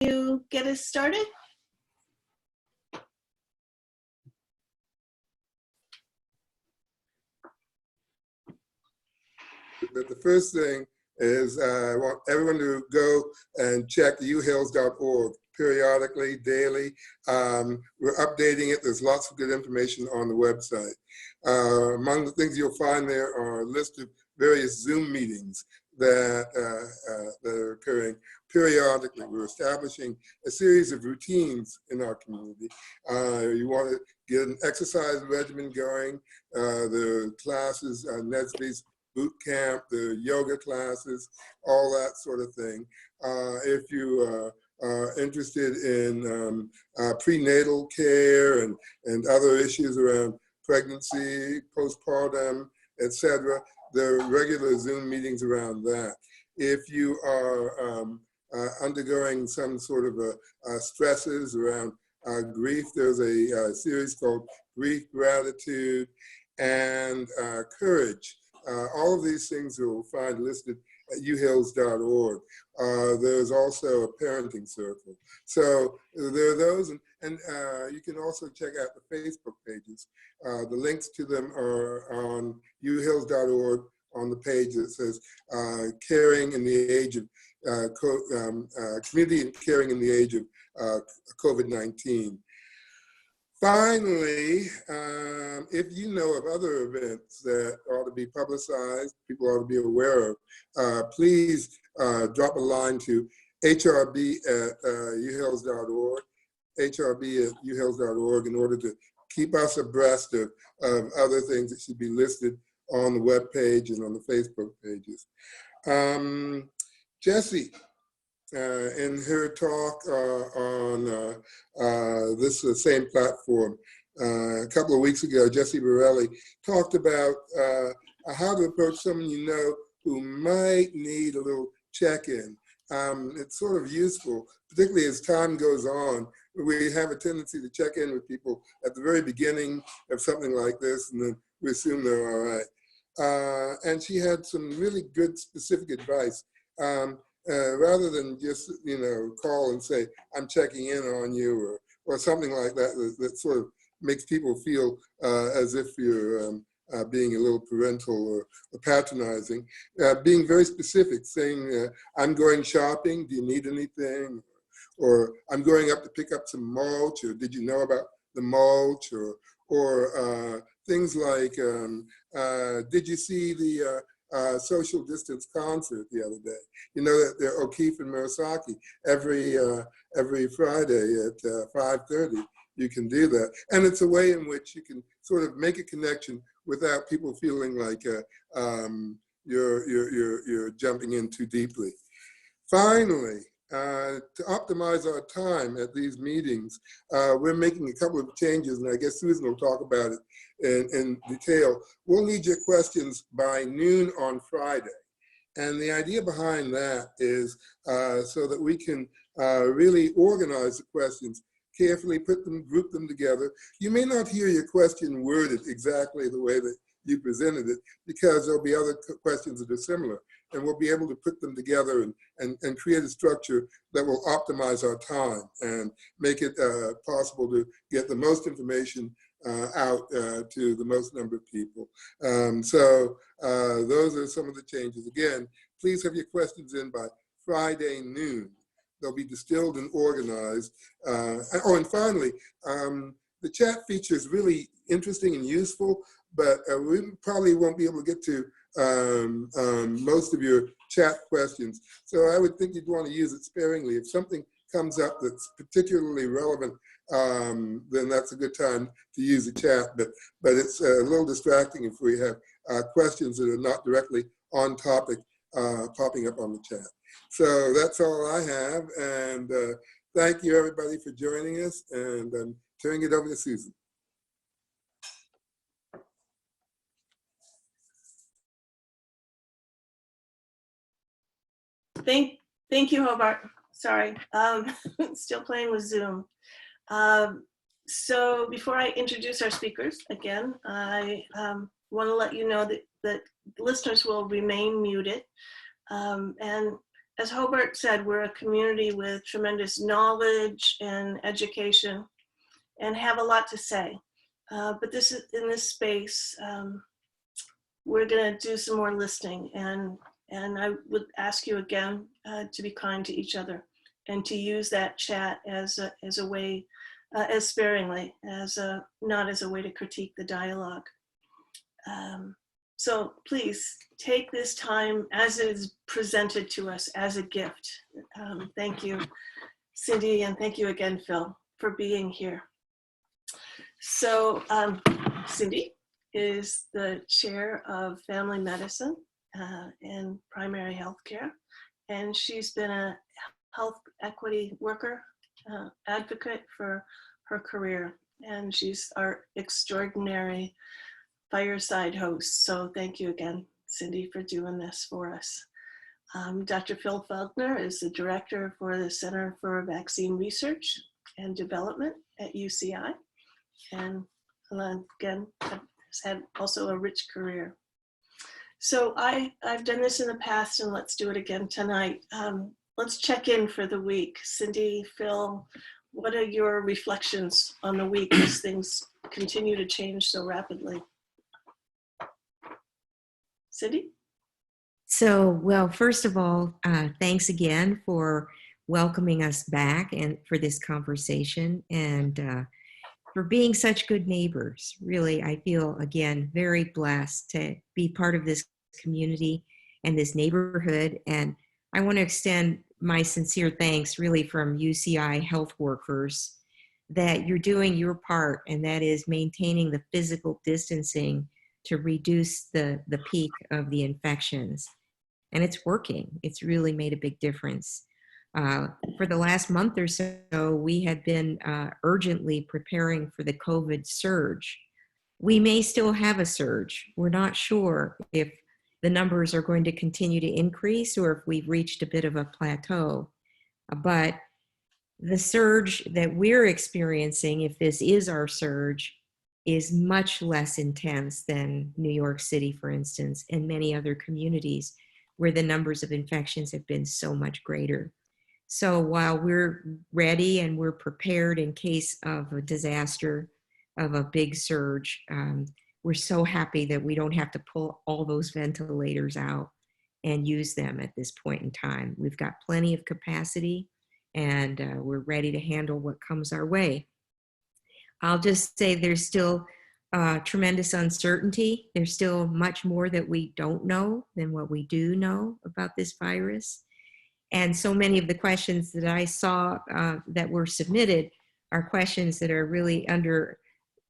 you get us started? But the first thing is I want everyone to go and check uhills.org periodically, daily. We're updating it. There's lots of good information on the website. Among the things you'll find there are a list of various Zoom meetings that are occurring periodically. We're establishing a series of routines in our community. You want to get an exercise regimen going, the classes, Nesby's boot camp, the yoga classes, all that sort of thing. If you are interested in prenatal care and other issues around pregnancy, postpartum, etc., there are regular Zoom meetings around that. If you are undergoing some sort of stresses around grief, there's a series called Grief, Gratitude, and Courage. All of these things you'll find listed at uhills.org. There's also a parenting circle. So there are those, and you can also check out the Facebook pages. The links to them are on uhills.org on the page that says Caring in the Age of, Community and Caring in the Age of COVID-19. Finally, if you know of other events that ought to be publicized, people ought to be aware of, please drop a line to hrb@uhills.org, hrb@uhills.org, in order to keep us abreast of other things that should be listed on the web page and on the Facebook pages. Jessie, in her talk on this same platform a couple of weeks ago, Jessie Borelli talked about how to approach someone you know who might need a little check-in. It's sort of useful, particularly as time goes on. We have a tendency to check in with people at the very beginning of something like this, and then we assume they're all right. And she had some really good specific advice. Rather than just, call and say, I'm checking in on you, or something like that, that sort of makes people feel as if you're being a little parental or patronizing. Being very specific, saying, I'm going shopping, do you need anything? Or I'm going up to pick up some mulch, or did you know about the mulch? Or things like, did you see the social distance concert the other day? You know that they're O'Keefe and Murasaki every Friday at 5:30. You can do that, and it's a way in which you can sort of make a connection without people feeling like you're jumping in too deeply. Finally, to optimize our time at these meetings, we're making a couple of changes, and I guess Susan will talk about it in detail. We'll need your questions by noon on Friday. And the idea behind that is so that we can really organize the questions, carefully group them together. You may not hear your question worded exactly the way that you presented it, because there'll be other questions that are similar. And we'll be able to put them together and create a structure that will optimize our time and make it possible to get the most information out to the most number of people. So those are some of the changes. Again, please have your questions in by Friday noon. They'll be distilled and organized. And finally, the chat feature is really interesting and useful, but we probably won't be able to get to most of your chat questions. So I would think you'd want to use it sparingly. If something comes up that's particularly relevant, then that's a good time to use the chat. But it's a little distracting if we have questions that are not directly on topic popping up on the chat. So that's all I have. And thank you, everybody, for joining us. And I'm turning it over to Susan. Thank you, Hobart. Sorry, still playing with Zoom. So before I introduce our speakers again, I want to let you know that listeners will remain muted. And as Hobart said, we're a community with tremendous knowledge and education and have a lot to say. But this is in this space, we're going to do some more listening, and I would ask you again to be kind to each other and to use that chat as a way, as sparingly, not as a way to critique the dialogue. So please take this time as it is presented to us as a gift. Thank you, Cindy, and thank you again, Phil, for being here. So Cindy is the chair of family medicine and primary health care, and she's been a health equity worker, advocate for her career, and she's our extraordinary fireside host. So thank you again, Cindy, for doing this for us. Dr. Phil Felgner is the director for the Center for Vaccine Research and Development at UCI, and again, has had also a rich career. So I've done this in the past, and let's do it again tonight. Let's check in for the week. Cindy, Phil, what are your reflections on the week as things continue to change so rapidly? Cindy? So, well, first of all, thanks again for welcoming us back and for this conversation, and for being such good neighbors. Really, I feel, again, very blessed to be part of this community and this neighborhood. And I want to extend my sincere thanks, really, from UCI health workers, that you're doing your part, and that is maintaining the physical distancing to reduce the peak of the infections. And it's working. It's really made a big difference. For the last month or so, we had been urgently preparing for the COVID surge. We may still have a surge. We're not sure if the numbers are going to continue to increase or if we've reached a bit of a plateau. But the surge that we're experiencing, if this is our surge, is much less intense than New York City, for instance, and many other communities where the numbers of infections have been so much greater. So while we're ready and we're prepared in case of a disaster, of a big surge, we're so happy that we don't have to pull all those ventilators out and use them at this point in time. We've got plenty of capacity, and we're ready to handle what comes our way. I'll just say there's still tremendous uncertainty. There's still much more that we don't know than what we do know about this virus. And so many of the questions that I saw that were submitted are questions that are really under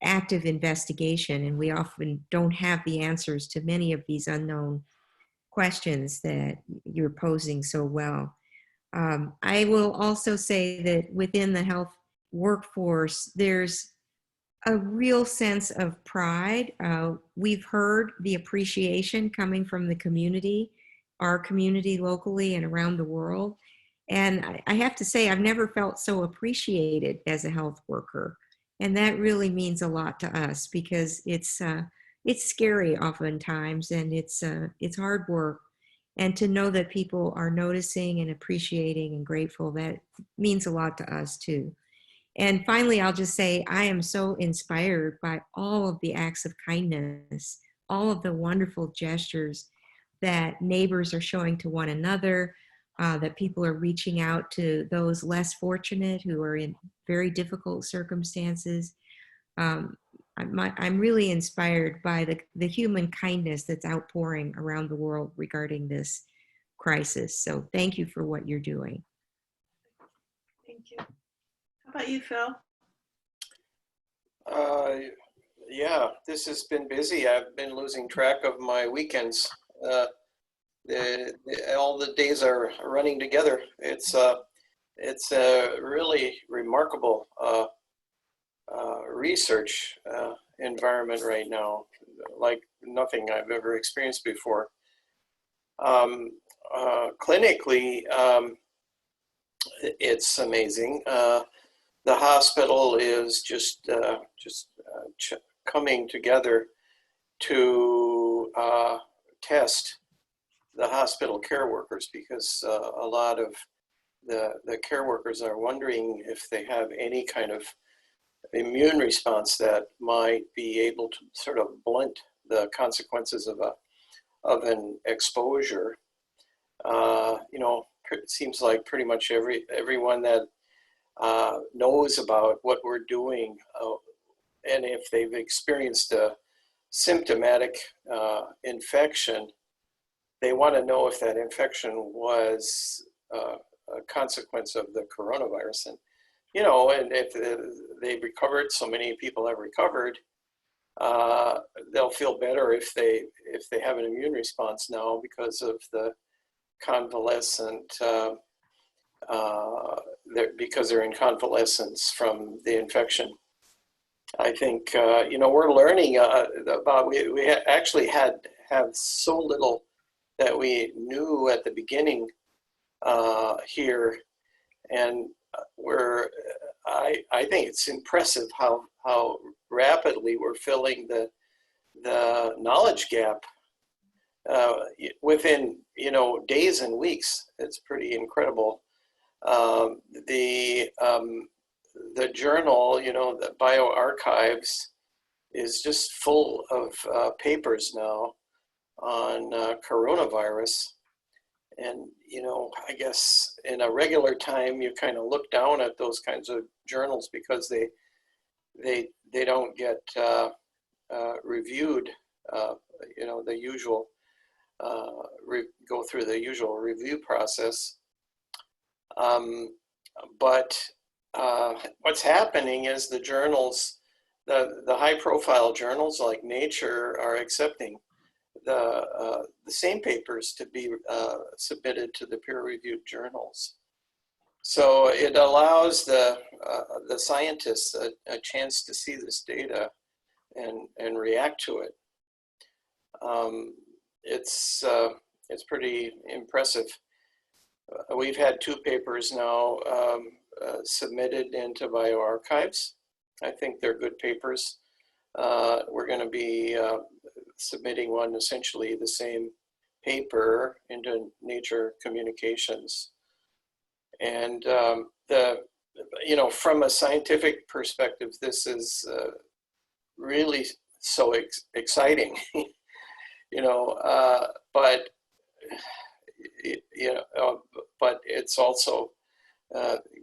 active investigation, and we often don't have the answers to many of these unknown questions that you're posing so well. I will also say that within the health workforce, there's a real sense of pride. We've heard the appreciation coming from the community, our community locally and around the world. And I have to say, I've never felt so appreciated as a health worker. And that really means a lot to us, because it's scary oftentimes, and it's hard work. And to know that people are noticing and appreciating and grateful, that means a lot to us too. And finally, I'll just say, I am so inspired by all of the acts of kindness, all of the wonderful gestures that neighbors are showing to one another, that people are reaching out to those less fortunate who are in very difficult circumstances. I'm really inspired by the human kindness that's outpouring around the world regarding this crisis. So thank you for what you're doing. Thank you. How about you, Phil? Yeah, this has been busy. I've been losing track of my weekends. All the days are running together. It's a really remarkable research environment right now, like nothing I've ever experienced before. Clinically, it's amazing. The hospital is just coming together to test hospital care workers, because a lot of the care workers are wondering if they have any kind of immune response that might be able to sort of blunt the consequences of an exposure. It seems like pretty much everyone that knows about what we're doing, and if they've experienced a symptomatic infection, they want to know if that infection was a consequence of the coronavirus. And and if they've recovered, so many people have recovered, they'll feel better if they have an immune response now because of the convalescent, because they're in convalescence from the infection. I think we're learning about we actually have so little that we knew at the beginning here, and I think it's impressive how rapidly we're filling the knowledge gap within days and weeks. It's pretty incredible. The journal, the bioarchives, is just full of papers now on coronavirus. And, I guess in a regular time, you kind of look down at those kinds of journals because they don't get reviewed, the usual, go through the usual review process. But what's happening is the journals, the high-profile journals like Nature are accepting the same papers to be submitted to the peer-reviewed journals. So it allows the scientists a chance to see this data and react to it. It's pretty impressive. We've had 2 papers now submitted into bioarchives. I think they're good papers. We're going to be submitting one, essentially the same paper, into Nature Communications. And from a scientific perspective, this is really so exciting. But it's also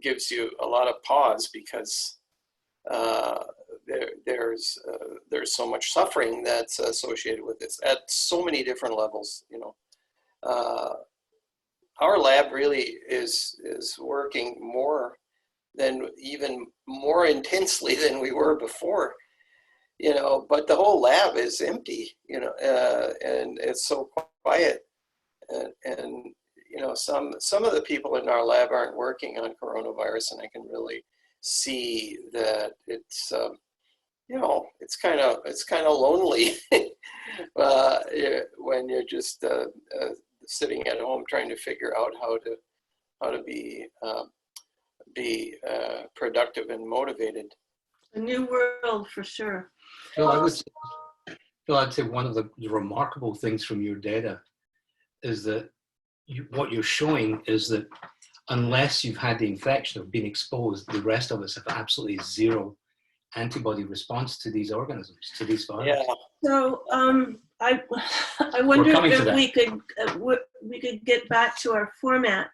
gives you a lot of pause because there's so much suffering that's associated with this at so many different levels. Our lab really is working even more intensely than we were before. But the whole lab is empty. And it's so quiet. And some of the people in our lab aren't working on coronavirus, and I can really see that it's it's kind of lonely when you're just sitting at home trying to figure out how to be productive and motivated. A new world for sure. Phil, I'd say one of the remarkable things from your data is that what you're showing is that unless you've had the infection or been exposed, the rest of us have absolutely zero antibody response to these organisms, to these viruses. Yeah. So I wonder if we could get back to our format.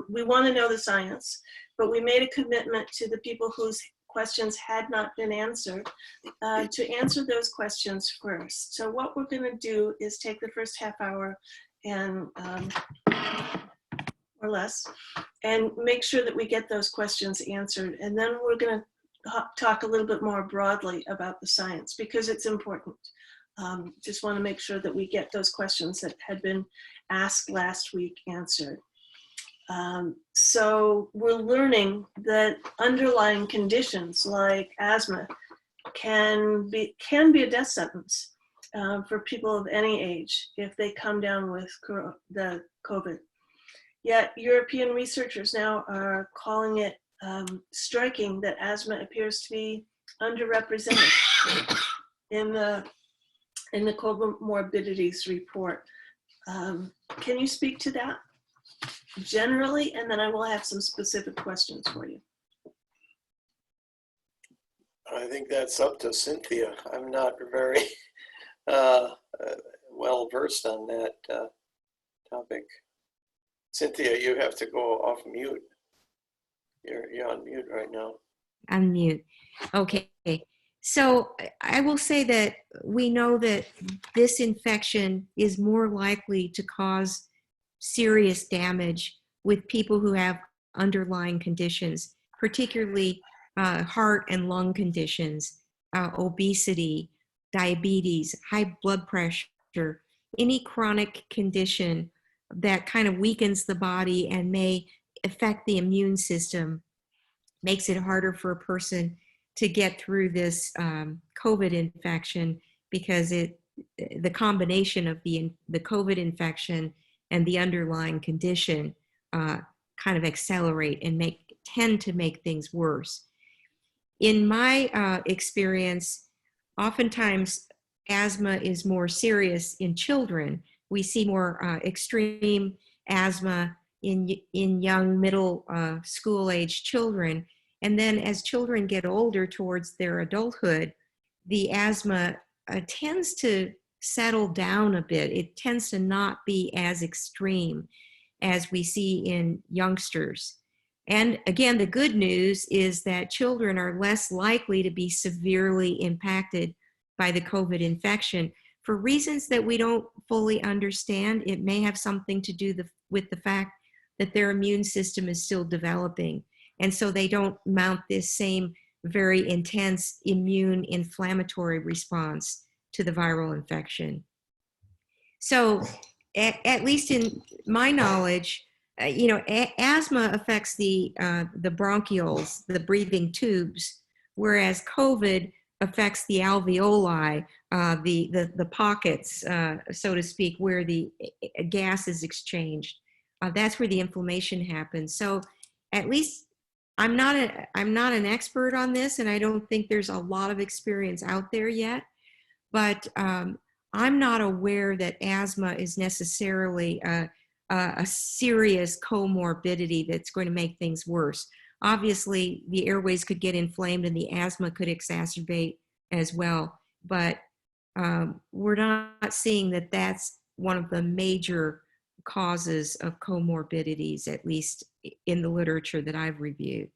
We want to know the science, but we made a commitment to the people whose questions had not been answered to answer those questions first. So what we're going to do is take the first half hour and or less, and make sure that we get those questions answered. And then we're going to talk a little bit more broadly about the science because it's important. Just want to make sure that we get those questions that had been asked last week answered. So we're learning that underlying conditions like asthma can be a death sentence for people of any age if they come down with the COVID. Yet European researchers now are calling it striking that asthma appears to be underrepresented in the comorbidities report. Can you speak to that generally? And then I will have some specific questions for you. I think that's up to Cinthya. I'm not very well versed on that topic. Cinthya, you have to go off mute. You're on mute right now. Unmute. Okay. So I will say that we know that this infection is more likely to cause serious damage with people who have underlying conditions, particularly heart and lung conditions, obesity, diabetes, high blood pressure, any chronic condition that kind of weakens the body and may affect the immune system, makes it harder for a person to get through this COVID infection, because the combination of the COVID infection and the underlying condition kind of accelerate and tend to make things worse. In my experience, oftentimes asthma is more serious in children. We see more extreme asthma in young middle school age children. And then as children get older towards their adulthood, the asthma tends to settle down a bit. It tends to not be as extreme as we see in youngsters. And again, the good news is that children are less likely to be severely impacted by the COVID infection for reasons that we don't fully understand. It may have something to do with the fact that their immune system is still developing. And so they don't mount this same very intense immune inflammatory response to the viral infection. So at least in my knowledge, asthma affects the bronchioles, the breathing tubes, whereas COVID affects the alveoli, the pockets, so to speak, where the gas is exchanged. That's where the inflammation happens. So at least I'm not an expert on this, and I don't think there's a lot of experience out there yet, but I'm not aware that asthma is necessarily a serious comorbidity that's going to make things worse. Obviously, the airways could get inflamed and the asthma could exacerbate as well, but we're not seeing that that's one of the major causes of comorbidities, at least in the literature that I've reviewed.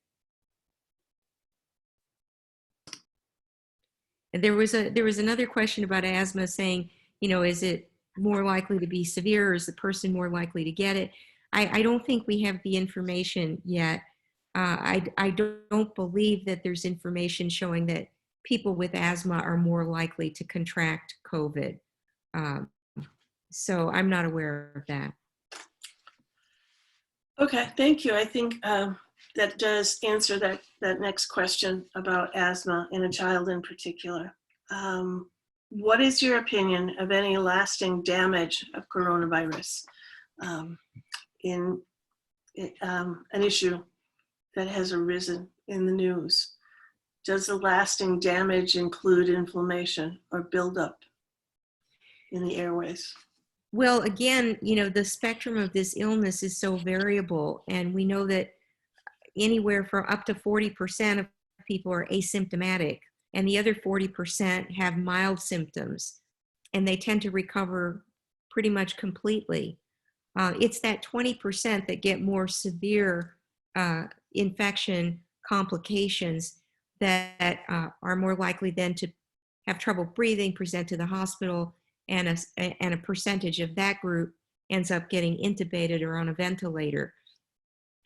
And there was another question about asthma saying, is it more likely to be severe, or is the person more likely to get it? I don't think we have the information yet. I don't believe that there's information showing that people with asthma are more likely to contract COVID. So I'm not aware of that. Okay, thank you. I think that does answer that next question about asthma in a child in particular. What is your opinion of any lasting damage of coronavirus in an issue that has arisen in the news? Does the lasting damage include inflammation or buildup in the airways? Well, again, the spectrum of this illness is so variable, and we know that anywhere from up to 40% of people are asymptomatic, and the other 40% have mild symptoms, and they tend to recover pretty much completely. It's that 20% that get more severe infection complications that are more likely then to have trouble breathing, present to the hospital, and a percentage of that group ends up getting intubated or on a ventilator.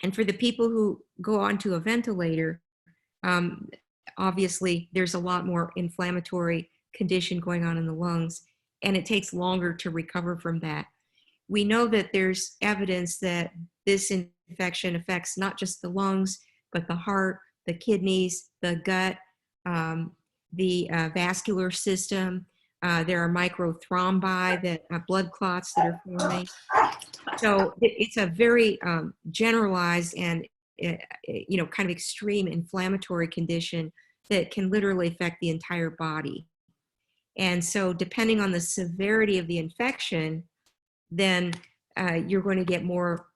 And for the people who go onto a ventilator, obviously there's a lot more inflammatory condition going on in the lungs, and it takes longer to recover from that. We know that there's evidence that this infection affects not just the lungs, but the heart, the kidneys, the gut, the vascular system. There are microthrombi, that blood clots that are forming. So it's a very generalized and kind of extreme inflammatory condition that can literally affect the entire body. And so depending on the severity of the infection, then you're going to get more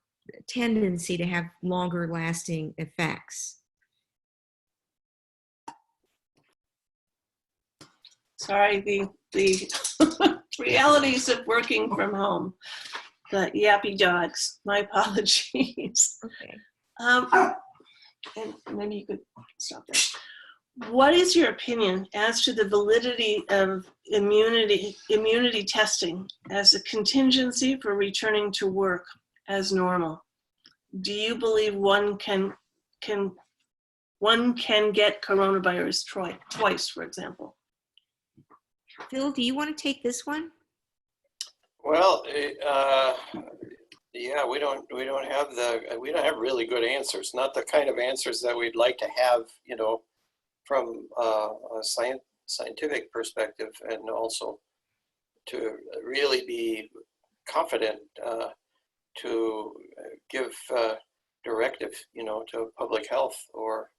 tendency to have longer lasting effects. Sorry, the realities of working from home. The yappy dogs. My apologies. Okay. And maybe you could stop there. What is your opinion as to the validity of immunity testing as a contingency for returning to work as normal? Do you believe one can get coronavirus twice, for example? Phil, do you want to take this one? Well, yeah, we don't have really good answers. Not the kind of answers that we'd like to have, you know, from a scientific perspective, and also to really be confident to give directive, you know, to public health or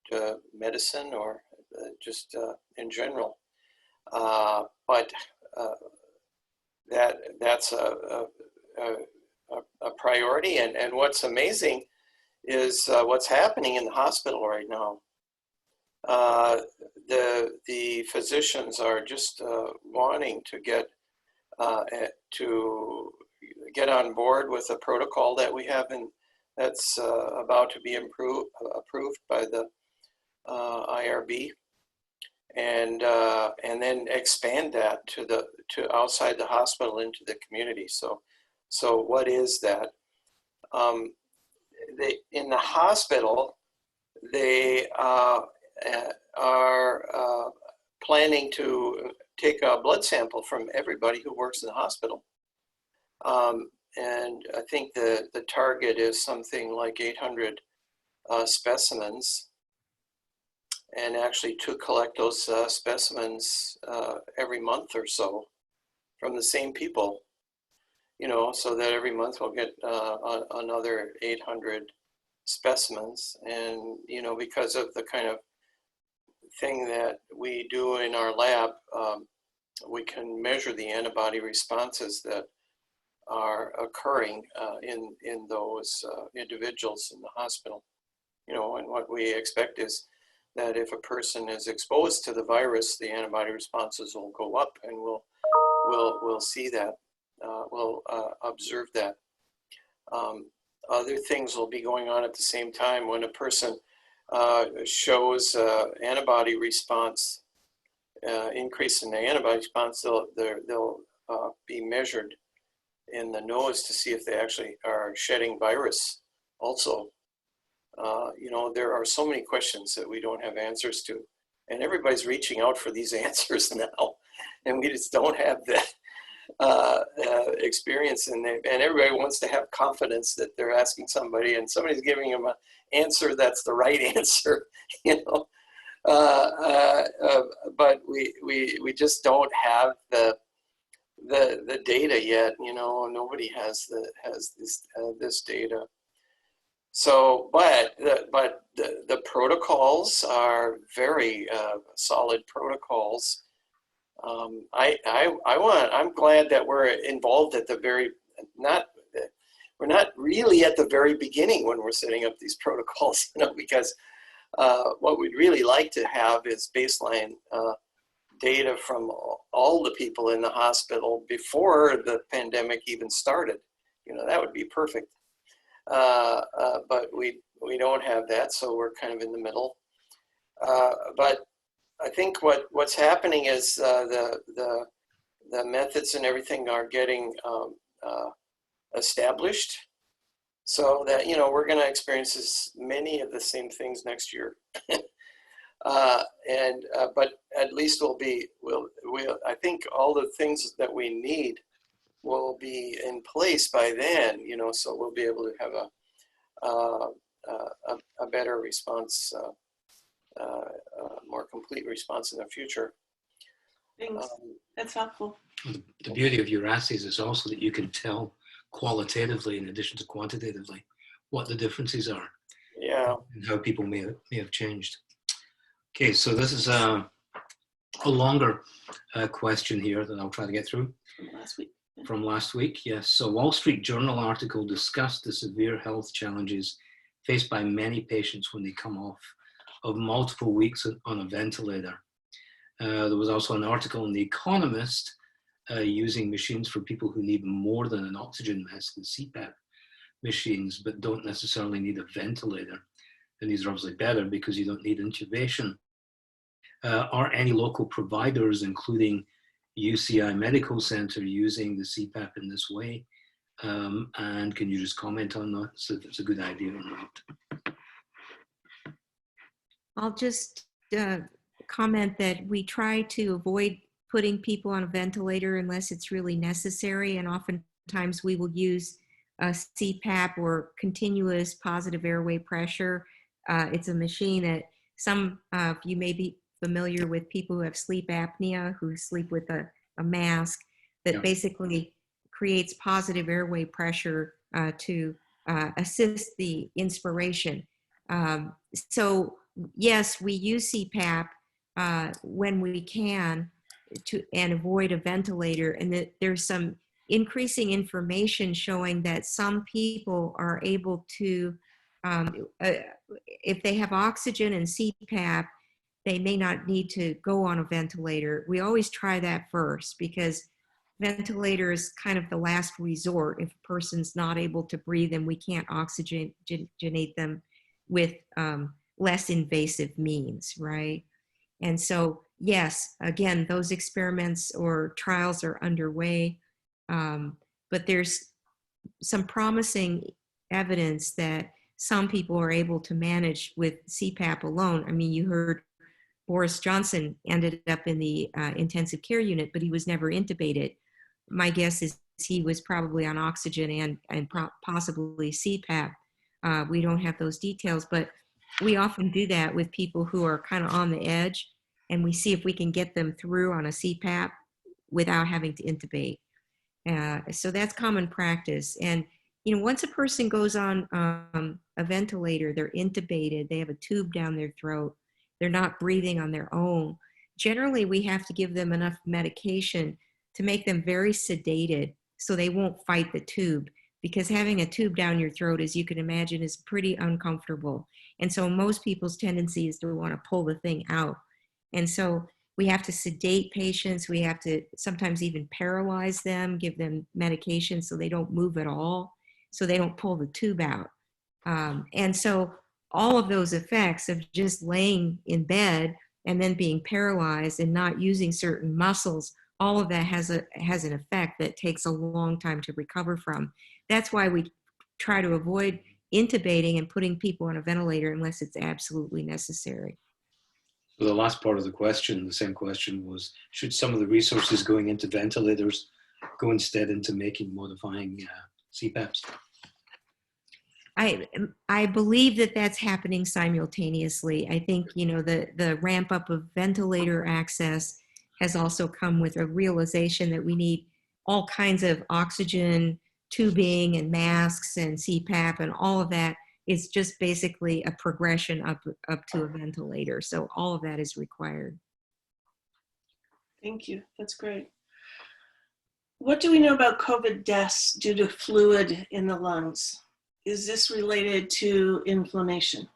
to medicine or just in general. But that's a priority. And what's amazing is what's happening in the hospital right now. The physicians are just wanting to get on board with a protocol that we have, and that's about to be approved by the IRB, and then expand that to outside the hospital into the community. So what is that? In the hospital, they are planning to take a blood sample from everybody who works in the hospital. And I think the target is something like 800 specimens, and actually to collect those specimens every month or so from the same people, you know, so that every month we'll get another 800 specimens. And, you know, because of the kind of thing that we do in our lab, we can measure the antibody responses that are occurring in those individuals in the hospital. You know, and what we expect is that if a person is exposed to the virus, the antibody responses will go up, and we'll see that, we'll observe that. Other things will be going on at the same time. When a person shows antibody response, increase in the antibody response, they'll be measured in the nose to see if they actually are shedding virus also. You know, there are so many questions that we don't have answers to, and everybody's reaching out for these answers now, and we just don't have that experience, and everybody wants to have confidence that they're asking somebody, and somebody's giving them an answer that's the right answer, you know. But we just don't have the data yet, you know. Nobody has this data. So, but the protocols are very solid protocols. I'm glad that we're involved at the we're not really at the very beginning when we're setting up these protocols, you know, because what we'd really like to have is baseline data from all the people in the hospital before the pandemic even started. You know, that would be perfect. But we don't have that, so we're kind of in the middle. But I think what's happening is the methods and everything are getting established, so that, you know, we're going to experience many of the same things next year. But at least we'll I think all the things that we need will be in place by then, you know, so we'll be able to have a better response, more complete response in the future. Thanks. That's helpful. The beauty of your assays is also that you can tell qualitatively, in addition to quantitatively, what the differences are. Yeah. And how people may have changed. Okay, so this is a longer question here that I'll try to get through. Last week. From last week, yes. So Wall Street Journal article discussed the severe health challenges faced by many patients when they come off of multiple weeks on a ventilator. There was also an article in The Economist using machines for people who need more than an oxygen mask, the CPAP machines, but don't necessarily need a ventilator. And these are obviously better because you don't need intubation. Are any local providers, including UCI Medical Center, using the CPAP in this way? And can you just comment on that, so if it's a good idea or not? I'll just comment that we try to avoid putting people on a ventilator unless it's really necessary, and oftentimes we will use a CPAP or continuous positive airway pressure. It's a machine that some of you may be familiar with, people who have sleep apnea, who sleep with a mask that Yeah. basically creates positive airway pressure to assist the inspiration. So yes, we use CPAP when we can and avoid a ventilator, and that there's some increasing information showing that some people are able to, if they have oxygen and CPAP, they may not need to go on a ventilator. We always try that first, because ventilator is kind of the last resort. If a person's not able to breathe and we can't oxygenate them with less invasive means, right? And so, yes, again, those experiments or trials are underway, but there's some promising evidence that some people are able to manage with CPAP alone. I mean, you heard Boris Johnson ended up in the intensive care unit, but he was never intubated. My guess is he was probably on oxygen and possibly CPAP. We don't have those details, but we often do that with people who are kind of on the edge, and we see if we can get them through on a CPAP without having to intubate. So that's common practice. And once a person goes on a ventilator, they're intubated, they have a tube down their throat, they're not breathing on their own. Generally, we have to give them enough medication to make them very sedated so they won't fight the tube, because having a tube down your throat, as you can imagine, is pretty uncomfortable. And so most people's tendency is to want to pull the thing out. And so we have to sedate patients. We have to sometimes even paralyze them, give them medication so they don't move at all, so they don't pull the tube out. And so all of those effects of just laying in bed and then being paralyzed and not using certain muscles, all of that has an effect that takes a long time to recover from. That's why we try to avoid intubating and putting people on a ventilator unless it's absolutely necessary. So the last part of the question, the same question, was, should some of the resources going into ventilators go instead into modifying CPAPs? I believe that that's happening simultaneously. I think, the ramp up of ventilator access has also come with a realization that we need all kinds of oxygen tubing and masks and CPAP, and all of that is just basically a progression up to a ventilator. So all of that is required. Thank you. That's great. What do we know about COVID deaths due to fluid in the lungs? Is this related to inflammation?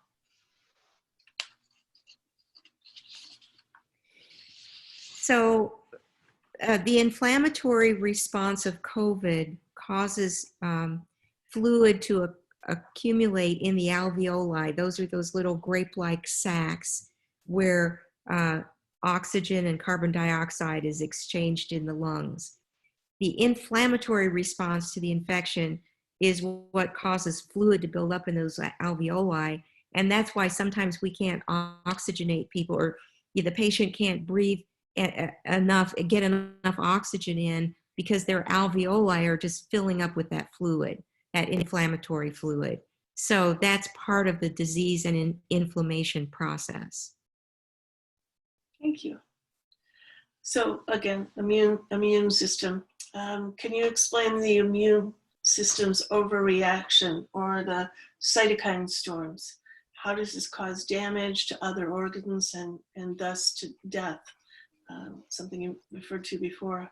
So the inflammatory response of COVID causes fluid to accumulate in the alveoli. Those are those little grape-like sacs where oxygen and carbon dioxide is exchanged in the lungs. The inflammatory response to the infection is what causes fluid to build up in those alveoli. And that's why sometimes we can't oxygenate people, or the patient can't breathe get enough oxygen in, because their alveoli are just filling up with that fluid, that inflammatory fluid. So that's part of the disease and inflammation process. Thank you. So again, immune system. Can you explain the immune system's overreaction or the cytokine storms? How does this cause damage to other organs and thus to death? Something you referred to before.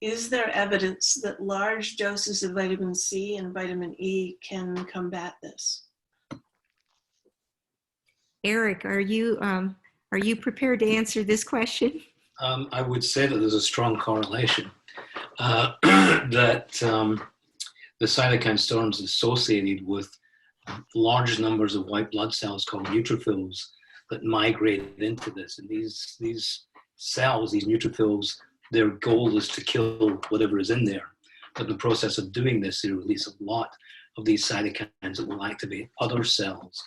is there evidence that large doses of vitamin C and vitamin E can combat this? Eric, are you prepared to answer this question? I would say that there's a strong correlation that the cytokine storm is associated with large numbers of white blood cells called neutrophils that migrate into this. And these cells, these neutrophils, their goal is to kill whatever is in there. But in the process of doing this, they release a lot of these cytokines that will activate other cells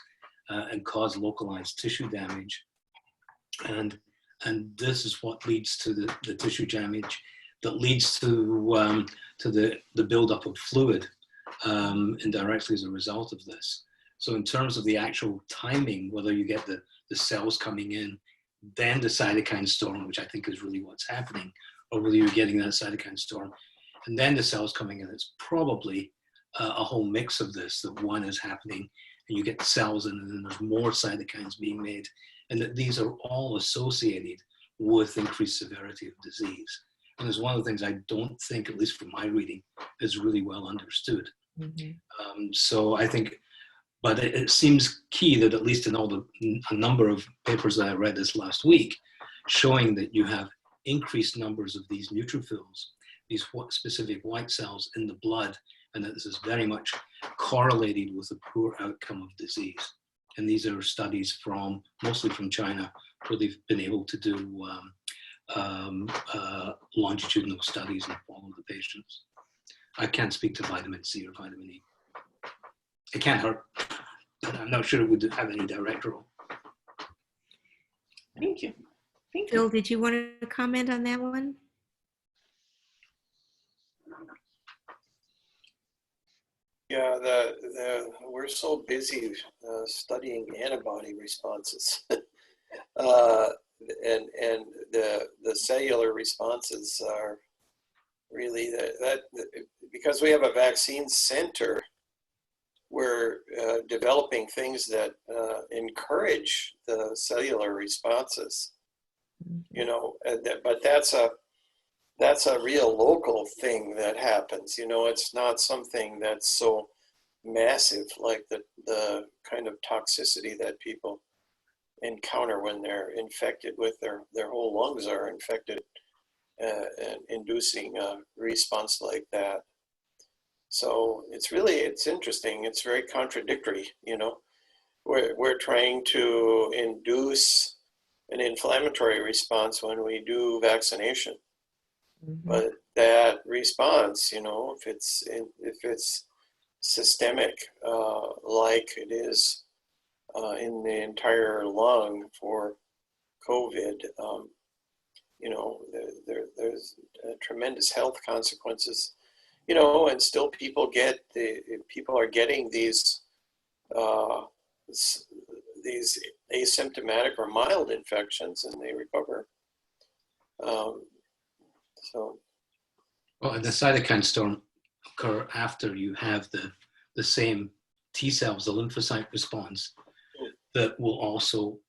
and cause localized tissue damage. And this is what leads to the tissue damage that leads to the buildup of fluid indirectly as a result of this. So in terms of the actual timing, whether you get the cells coming in, then the cytokine storm, which I think is really what's happening, or whether you're getting that cytokine storm, and then the cells coming in, it's probably a whole mix of this, that one is happening, and you get the cells in, and then there's more cytokines being made, and that these are all associated with increased severity of disease. And it's one of the things I don't think, at least from my reading, is really well understood. Mm-hmm. So I think, but it seems key that at least in a number of papers that I read this last week, showing that you have increased numbers of these neutrophils, these specific white cells in the blood, and that this is very much correlated with a poor outcome of disease. And these are studies mostly from China, where they've been able to do longitudinal studies and follow the patients. I can't speak to vitamin C or vitamin E. It can't hurt, but I'm not sure it would have any direct role. Thank you. Thank you. Phil, did you want to comment on that one? Yeah, we're so busy studying antibody responses, and the cellular responses are really that because we have a vaccine center, we're developing things that encourage the cellular responses. You know, but that's a real local thing that happens. You know, it's not something that's so massive like the kind of toxicity that people encounter when they're infected with their whole lungs are infected and inducing a response like that. So it's interesting. It's very contradictory. You know, we're trying to induce an inflammatory response when we do vaccination. Mm-hmm. But that response, you know, if it's systemic, like it is in the entire lung for COVID, you know, there's tremendous health consequences, you know, and still people are getting these asymptomatic or mild infections, and they recover. Well, and the cytokine storm occur after you have the same T cells, the lymphocyte response, that will also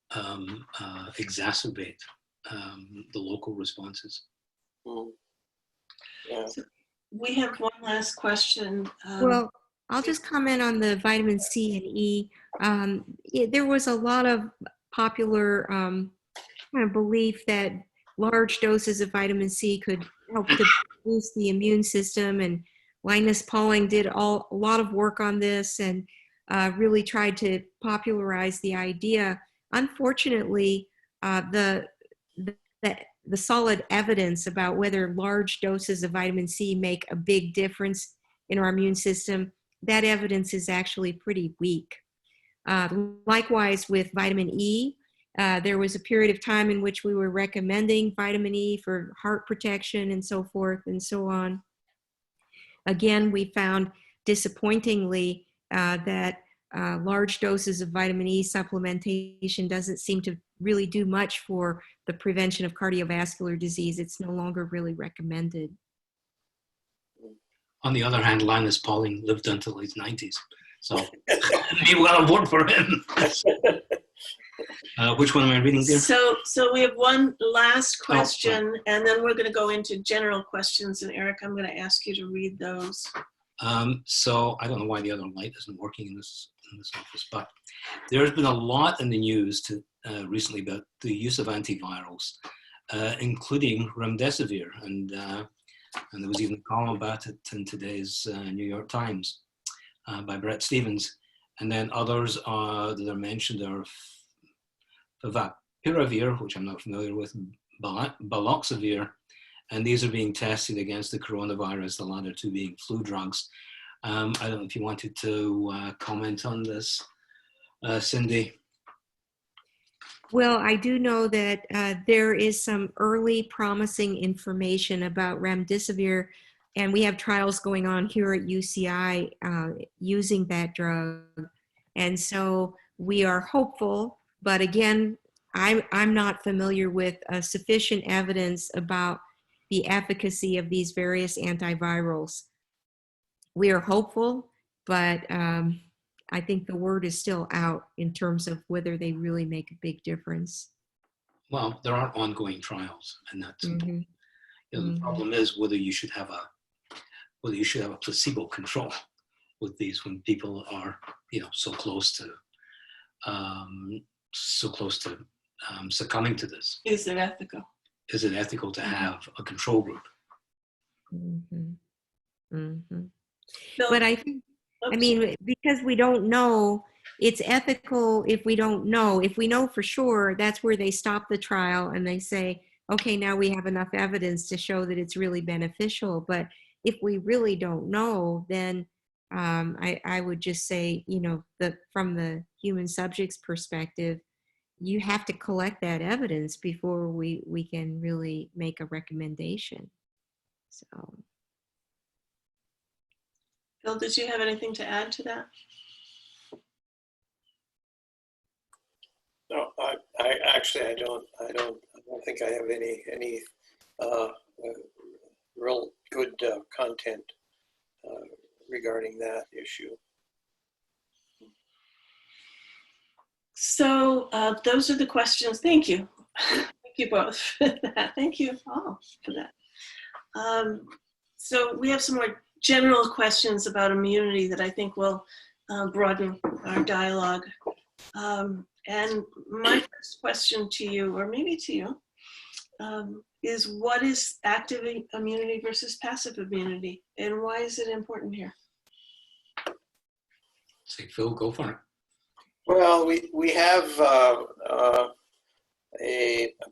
exacerbate the local responses. Yeah. So we have one last question. Well, I'll just comment on the vitamin C and E. There was a lot of popular kind of belief that large doses of vitamin C could help to boost the immune system, and Linus Pauling did a lot of work on this and really tried to popularize the idea. Unfortunately, the solid evidence about whether large doses of vitamin C make a big difference in our immune system, that evidence is actually pretty weak. Likewise with vitamin E, there was a period of time in which we were recommending vitamin E for heart protection and so forth and so on. Again, we found disappointingly that large doses of vitamin E supplementation doesn't seem to really do much for the prevention of cardiovascular disease. It's no longer really recommended. On the other hand, Linus Pauling lived until his 90s, so maybe well on board for him. Which one am I reading there? So we have one last Oh, right. question, and then we're going to go into general questions. And Eric, I'm going to ask you to read those. So I don't know why the other light isn't working in this office, but there's been a lot in the news recently about the use of antivirals, including remdesivir, and there was even a column about it in today's New York Times by Brett Stevens, and then others that are mentioned are favipiravir, which I'm not familiar with, baloxavir, and these are being tested against the coronavirus, the latter two being flu drugs. I don't know if you wanted to comment on this, Cindy. Well, I do know that there is some early promising information about remdesivir, and we have trials going on here at UCI using that drug. And so we are hopeful, but again, I'm not familiar with sufficient evidence about the efficacy of these various antivirals. We are hopeful, but I think the word is still out in terms of whether they really make a big difference. Well, there are ongoing trials, and that's Mhm. the problem is whether you should have a placebo control with these when people are so close to succumbing to this. Is it ethical? Is it ethical to have a control group? Mhm. Mhm. Phil? But I think, I Oops. mean, because we don't know, it's ethical if we don't know. If we know for sure, that's where they stop the trial and they say, okay, now we have enough evidence to show that it's really beneficial. But if we really don't know, then I would just say, that from the human subject's perspective, you have to collect that evidence before we can really make a recommendation. So. Phil, did you have anything to add to that? No, I actually I don't think I have any real good content regarding that issue. So those are the questions. Thank you. Thank you both for that. Thank you all for that. So we have some more general questions about immunity that I think will broaden our dialogue. And my first question to you, or maybe to you, is what is active immunity versus passive immunity, and why is it important here? Say, Phil, go for it. Well, we have a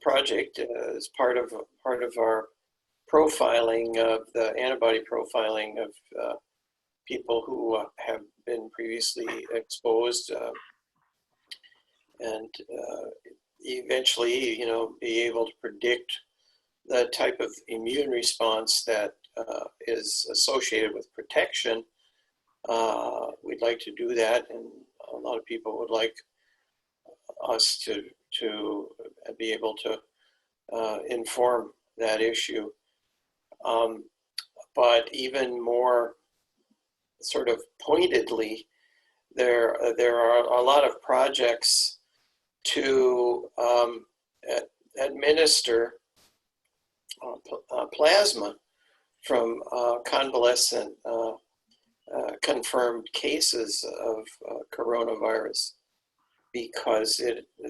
project as part of our profiling of the antibody profiling of people who have been previously exposed, and eventually, be able to predict the type of immune response that is associated with protection. We'd like to do that, and a lot of people would like us to be able to inform that issue. But even more sort of pointedly, there are a lot of projects to administer plasma from convalescent confirmed cases of coronavirus, because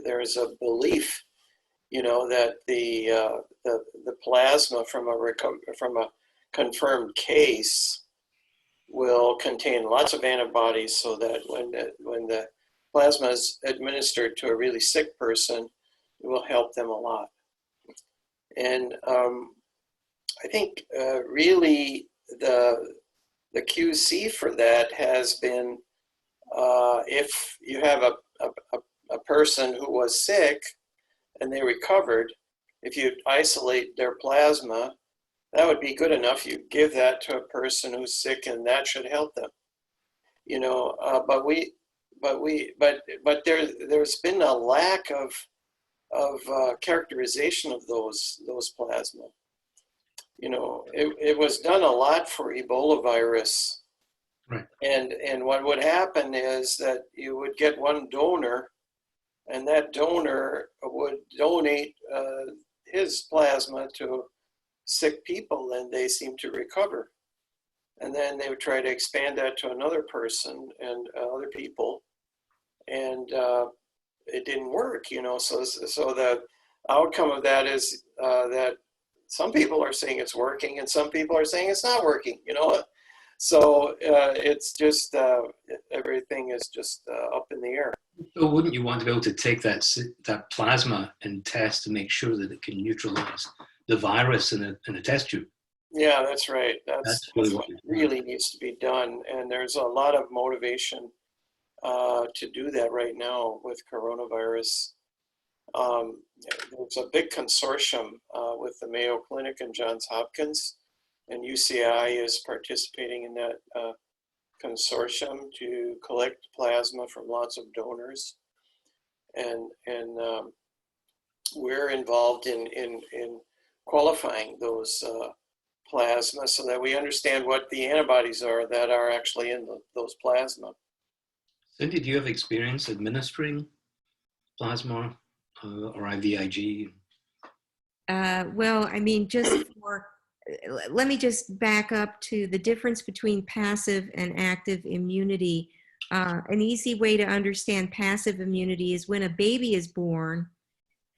there's a belief, that the plasma from a confirmed case will contain lots of antibodies, so that when the plasma is administered to a really sick person, it will help them a lot. And I think really the QC for that has been, if you have a person who was sick and they recovered, if you isolate their plasma, that would be good enough. You give that to a person who's sick, and that should help them. But there's been a lack of characterization of those plasma. It was done a lot for Ebola virus. Right. And what would happen is that you would get one donor, and that donor would donate his plasma to sick people, and they seem to recover. And then they would try to expand that to another person and other people, and it didn't work, So the outcome of that is that some people are saying it's working, and some people are saying it's not working, So it's just everything is just up in the air. So wouldn't you want to be able to take that plasma and test to make sure that it can neutralize the virus in a test tube? Yeah, that's right. That's really what really needs to be done. And there's a lot of motivation to do that right now with coronavirus. There's a big consortium with the Mayo Clinic and Johns Hopkins, and UCI is participating in that consortium to collect plasma from lots of donors. And we're involved in qualifying those plasma so that we understand what the antibodies are that are actually in those plasma. Cindy, do you have experience administering plasma or IVIG? Well, I mean, let me just back up to the difference between passive and active immunity. An easy way to understand passive immunity is when a baby is born,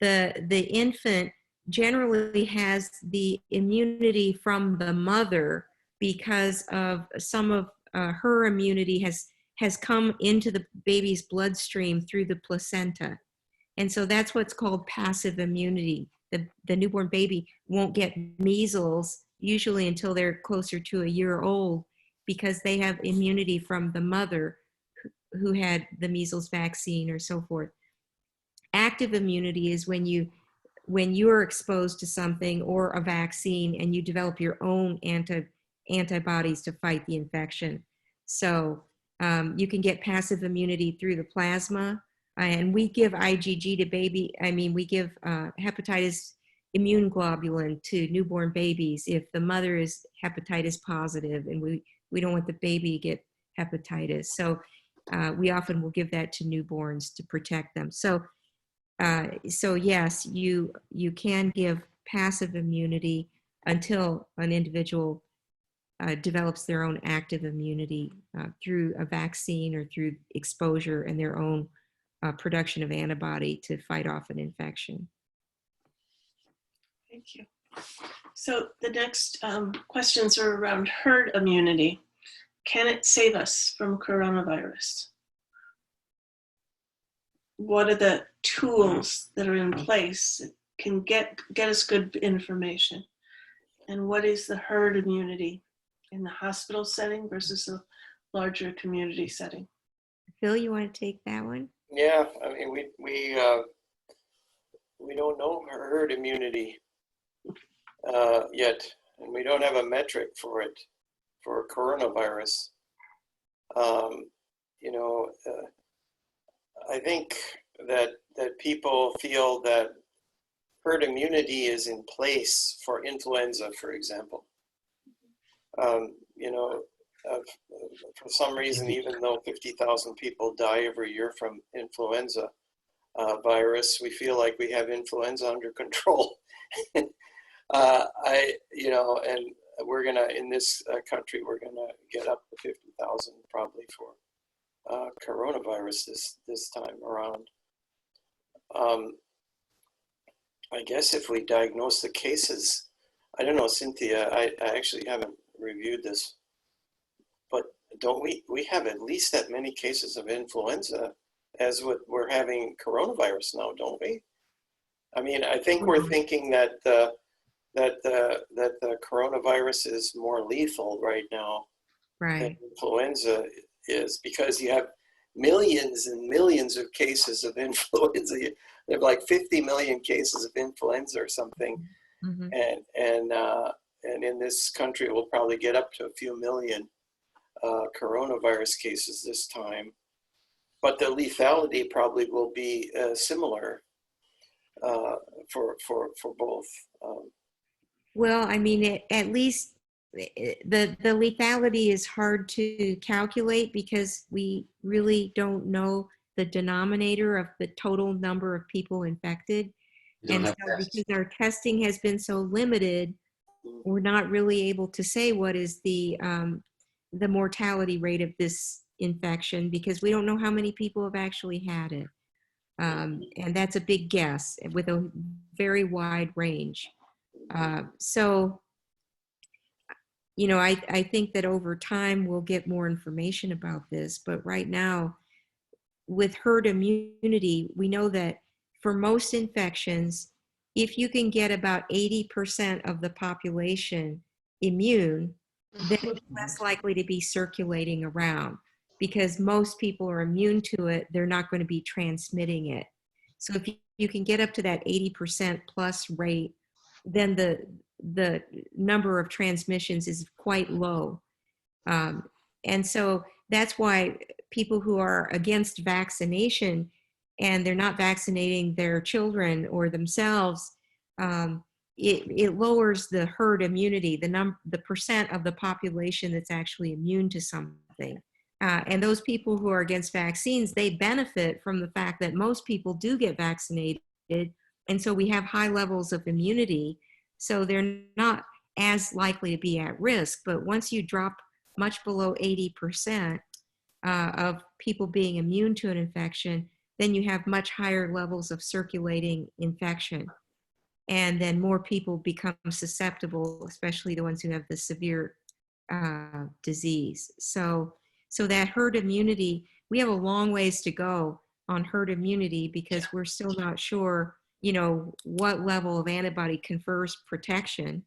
the infant generally has the immunity from the mother because of some of her immunity has come into the baby's bloodstream through the placenta. And so that's what's called passive immunity. The newborn baby won't get measles usually until they're closer to a year old because they have immunity from the mother who had the measles vaccine or so forth. Active immunity is when you're exposed to something or a vaccine and you develop your own antibodies to fight the infection. So you can get passive immunity through the plasma, and we give IgG to we give hepatitis immune globulin to newborn babies if the mother is hepatitis positive and we don't want the baby to get hepatitis. So we often will give that to newborns to protect them. So yes, you can give passive immunity until an individual develops their own active immunity through a vaccine or through exposure and their own production of antibody to fight off an infection. Thank you. So the next questions are around herd immunity. Can it save us from coronavirus? What are the tools that are in place that can get us good information? And what is the herd immunity in the hospital setting versus a larger community setting? Phil, you want to take that one? Yeah, I mean, we don't know herd immunity yet, and we don't have a metric for it for coronavirus. I think that people feel that herd immunity is in place for influenza, for example. For some reason, even though 50,000 people die every year from influenza virus, we feel like we have influenza under control. And we're gonna, in this country, we're gonna get up to 50,000 probably for coronavirus this time around. I guess if we diagnose the cases, I don't know, Cinthya, I actually haven't reviewed this, but don't we have at least that many cases of influenza as what we're having coronavirus now, don't we? I mean, I think we're thinking that the coronavirus is more lethal right now than influenza is, because you have millions and millions of cases of influenza. You have like 50 million cases of influenza or something. Mm-hmm. And in this country, we'll probably get up to a few million coronavirus cases this time. But the lethality probably will be similar for both. Well, I mean, at least the lethality is hard to calculate because we really don't know the denominator of the total number of people infected. We don't And have so tests. because our testing has been so limited, we're not really able to say what is the mortality rate of this infection, because we don't know how many people have actually had it. And that's a big guess with a very wide range. So, you know, I think that over time we'll get more information about this, but right now with herd immunity, we know that for most infections, if you can get about 80% of the population immune, then it's less likely to be circulating around, because most people are immune to it. They're not going to be transmitting it. So if you can get up to that 80% plus rate, then the number of transmissions is quite low. And so that's why people who are against vaccination and they're not vaccinating their children or themselves, it lowers the herd immunity, the percent of the population that's actually immune to something. And those people who are against vaccines, they benefit from the fact that most people do get vaccinated. And so we have high levels of immunity. So they're not as likely to be at risk. But once you drop much below 80% of people being immune to an infection, then you have much higher levels of circulating infection. And then more people become susceptible, especially the ones who have the severe disease. So that herd immunity, we have a long ways to go on herd immunity, because we're still not sure, you know, what level of antibody confers protection.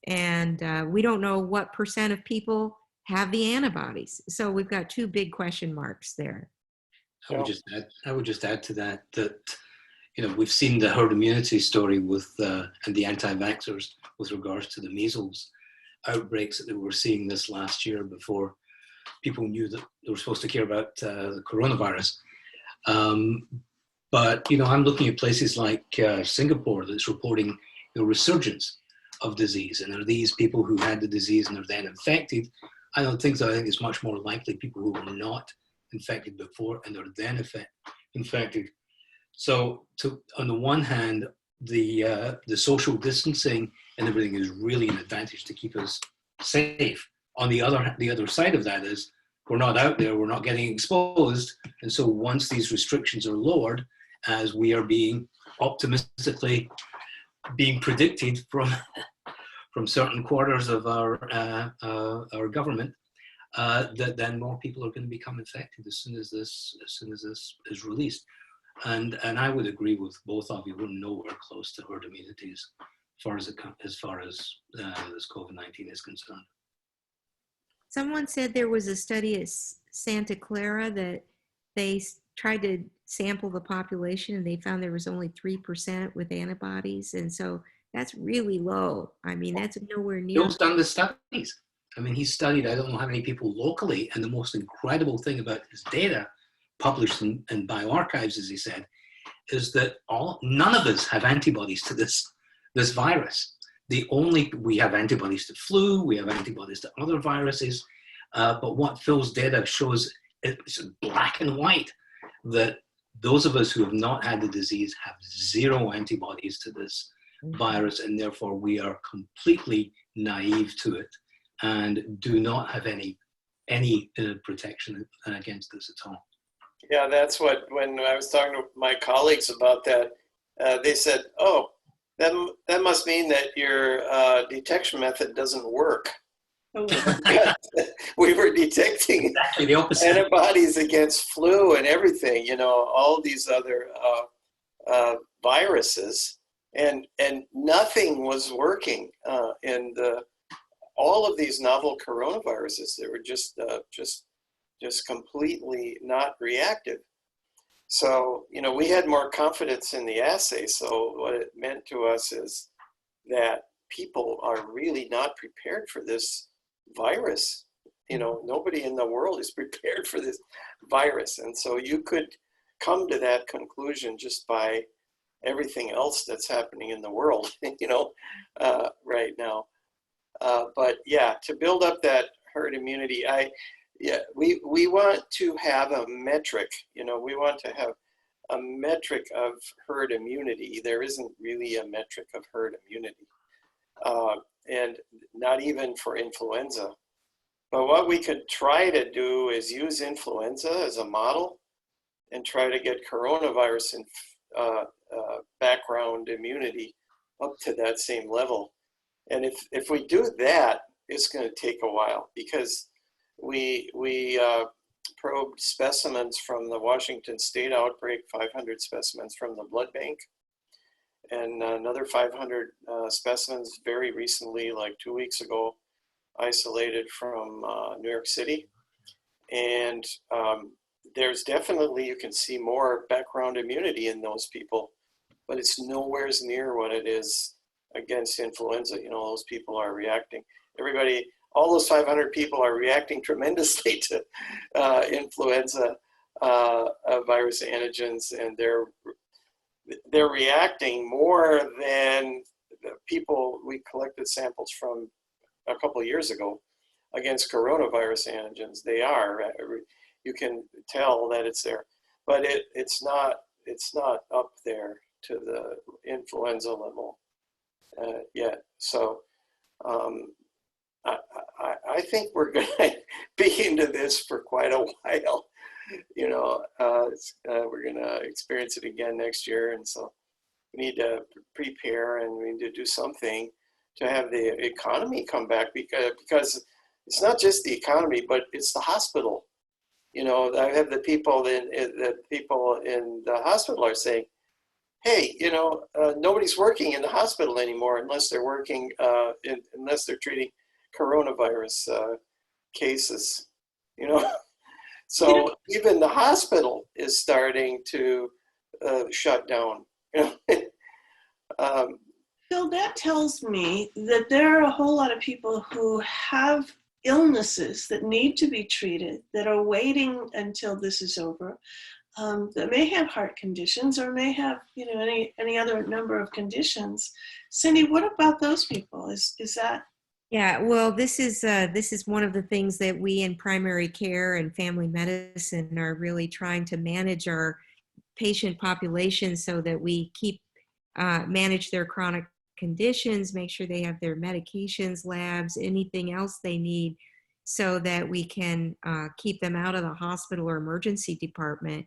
And we don't know what percent of people have the antibodies. So we've got two big question marks there. I would just add to that, you know, we've seen the herd immunity story with and the anti-vaxxers with regards to the measles outbreaks that we were seeing this last year, before people knew that they were supposed to care about the coronavirus. But, you know, I'm looking at places like Singapore that's reporting a resurgence of disease. And are these people who had the disease and are then infected? I don't think so. I think it's much more likely people who were not infected before and are then infected. So on the one hand, the social distancing and everything is really an advantage to keep us safe. On the other side of that is we're not out there, we're not getting exposed. And so once these restrictions are lowered, as we are being optimistically being predicted from certain quarters of our government, that then more people are going to become infected as soon as this is released. And I would agree with both of you. We're nowhere close to herd immunity as far as this COVID-19 is concerned. Someone said there was a study at Santa Clara that they tried to sample the population and they found there was only 3% with antibodies. And so that's really low. I mean, that's nowhere near. Bill's done the studies. I mean, he studied, I don't know how many people locally, and the most incredible thing about his data, published in bioarchives, as he said, is that none of us have antibodies to this virus. We have antibodies to flu, we have antibodies to other viruses, but what Phil's data shows, it's black and white, that those of us who have not had the disease have zero antibodies to this virus, and therefore we are completely naive to it and do not have any protection against this at all. Yeah, that's what, when I was talking to my colleagues about that, they said, oh, that must mean that your detection method doesn't work. Oh, We were detecting Exactly the opposite. antibodies against flu and everything, you know, all these other viruses, and nothing was working. And all of these novel coronaviruses, they were just completely not reactive. So, you know, we had more confidence in the assay. So what it meant to us is that people are really not prepared for this virus. You know, nobody in the world is prepared for this virus. And so you could come to that conclusion just by everything else that's happening in the world, you know, right now. But yeah, to build up that herd immunity, yeah, we want to have a metric, you know, we want to have a metric of herd immunity. There isn't really a metric of herd immunity, and not even for influenza. But what we could try to do is use influenza as a model and try to get coronavirus and background immunity up to that same level. And if we do that, it's going to take a while, because we probed specimens from the Washington State outbreak, 500 specimens from the blood bank, and another 500 specimens very recently, like 2 weeks ago, isolated from New York City. And there's definitely, you can see more background immunity in those people, but it's nowhere near what it is against influenza. You know, those people are reacting. Everybody, all those 500 people are reacting tremendously to influenza virus antigens, and they're reacting more than the people we collected samples from a couple of years ago against coronavirus antigens. They are. You can tell that it's there, but it's not up there to the influenza level yet. So I think we're going to be into this for quite a while. You know, we're going to experience it again next year, and so we need to prepare, and we need to do something to have the economy come back, because it's not just the economy, but it's the hospital. You know, I have the people in the hospital are saying, hey, you know, nobody's working in the hospital anymore unless they're working, unless they're treating coronavirus cases, you know. So even the hospital is starting to shut down. You know? Phil, that tells me that there are a whole lot of people who have illnesses that need to be treated, that are waiting until this is over, that may have heart conditions or may have, you know, any other number of conditions. Cindy, what about those people? Is that? Yeah, well, this is one of the things that we in primary care and family medicine are really trying to manage our patient population so that we keep manage their chronic conditions, make sure they have their medications, labs, anything else they need, so that we can keep them out of the hospital or emergency department.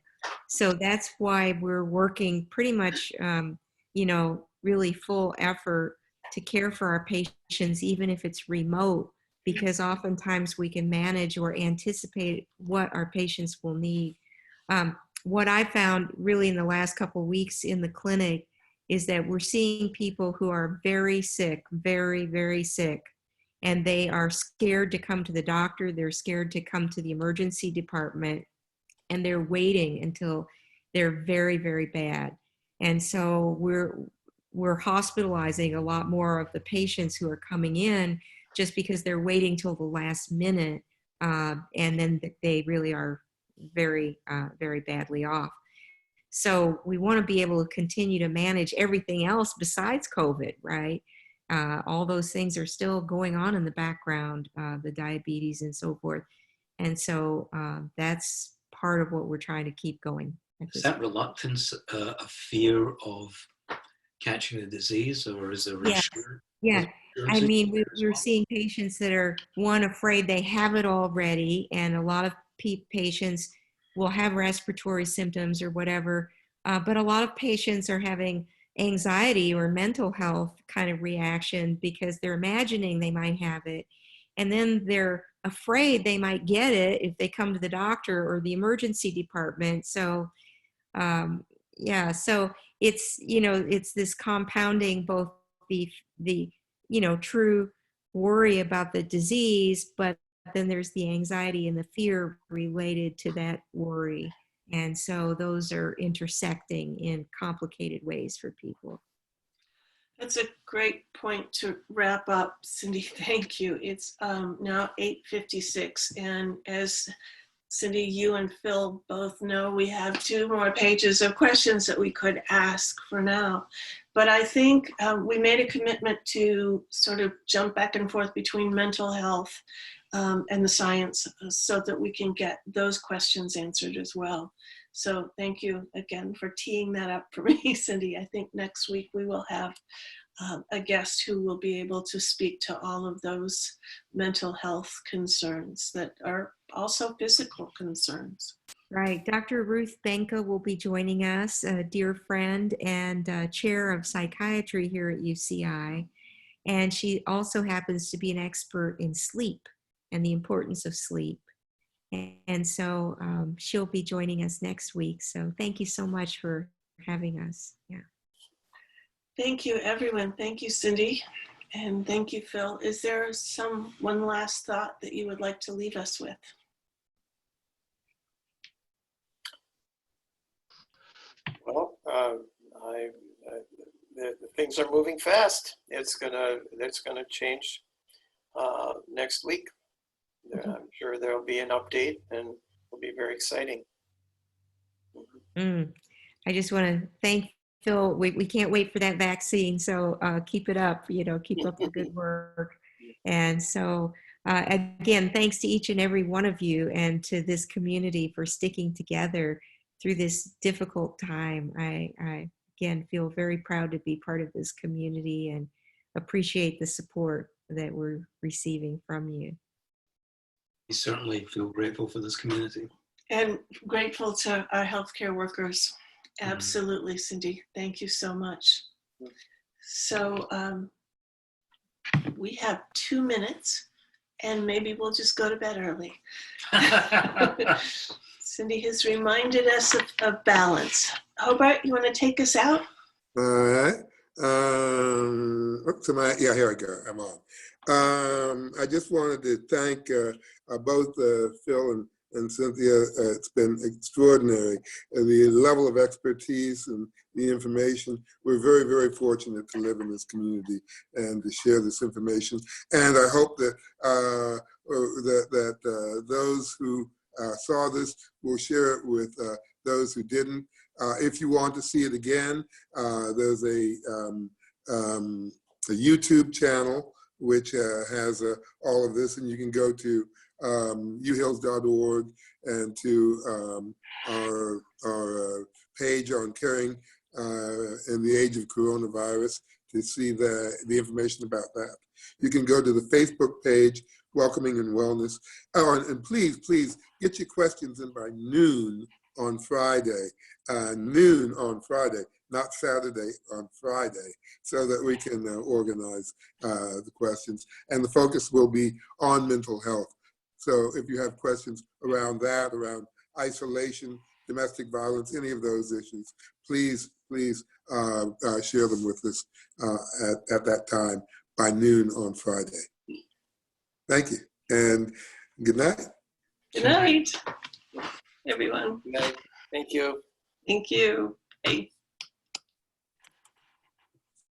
So that's why we're working pretty much, you know, really full effort to care for our patients, even if it's remote, because oftentimes we can manage or anticipate what our patients will need. What I found really in the last couple of weeks in the clinic is that we're seeing people who are very sick, very, very sick, and they are scared to come to the doctor. They're scared to come to the emergency department, and they're waiting until they're very, very bad. And so we're hospitalizing a lot more of the patients who are coming in just because they're waiting till the last minute, and then they really are very, very badly off. So we want to be able to continue to manage everything else besides COVID, right? All those things are still going on in the background, the diabetes and so forth. And so that's part of what we're trying to keep going. Is that reluctance a fear of catching the disease, or is there reassurance? Yeah. I mean, we're seeing patients that are, one, afraid they have it already, and a lot of patients will have respiratory symptoms or whatever, but a lot of patients are having anxiety or mental health kind of reaction because they're imagining they might have it, and then they're afraid they might get it if they come to the doctor or the emergency department. So so it's, you know, it's this compounding both the you know, true worry about the disease, but then there's the anxiety and the fear related to that worry. And so those are intersecting in complicated ways for people. That's a great point to wrap up, Cindy. Thank you. It's now 8:56, and as Cindy, you and Phil both know, we have 2 more pages of questions that we could ask for now. But I think we made a commitment to sort of jump back and forth between mental health and the science so that we can get those questions answered as well. So thank you again for teeing that up for me, Cindy. I think next week we will have a guest who will be able to speak to all of those mental health concerns that are also physical concerns. Right. Dr. Ruth Benka will be joining us, a dear friend and chair of psychiatry here at UCI. And she also happens to be an expert in sleep and the importance of sleep. And so she'll be joining us next week. So thank you so much for having us. Yeah. Thank you, everyone. Thank you, Cindy. And thank you, Phil. Is there one last thought that you would like to leave us with? Well, the things are moving fast. It's gonna change next week. I'm sure there'll be an update, and it'll be very exciting. I just want to thank Phil. We can't wait for that vaccine. So keep it up. Keep up the good work. And so again, thanks to each and every one of you and to this community for sticking together through this difficult time. I again feel very proud to be part of this community and appreciate the support that we're receiving from you. We certainly feel grateful for this community. And grateful to our healthcare workers. Absolutely, Cindy. Thank you so much. So we have 2 minutes and maybe we'll just go to bed early. Cindy has reminded us of balance. Hobart, you want to take us out? All right. Yeah, here I go. I'm on. I just wanted to thank both Phil and Cinthya. It's been extraordinary. The level of expertise and the information. We're very, very fortunate to live in this community and to share this information. And I hope that those who saw this will share it with those who didn't. If you want to see it again, there's a YouTube channel which has all of this, and you can go to uhills.org and to our page on caring in the age of coronavirus to see the information about that. You can go to the Facebook page, Welcoming and Wellness. Oh, and please get your questions in by noon on Friday. Noon on Friday, not Saturday, on Friday, so that we can organize the questions. And the focus will be on mental health. So if you have questions around that, around isolation, domestic violence, any of those issues, please share them with us at that time by noon on Friday. Thank you, and good night. Good night, everyone. Good night. Thank you. Thank you. Bye.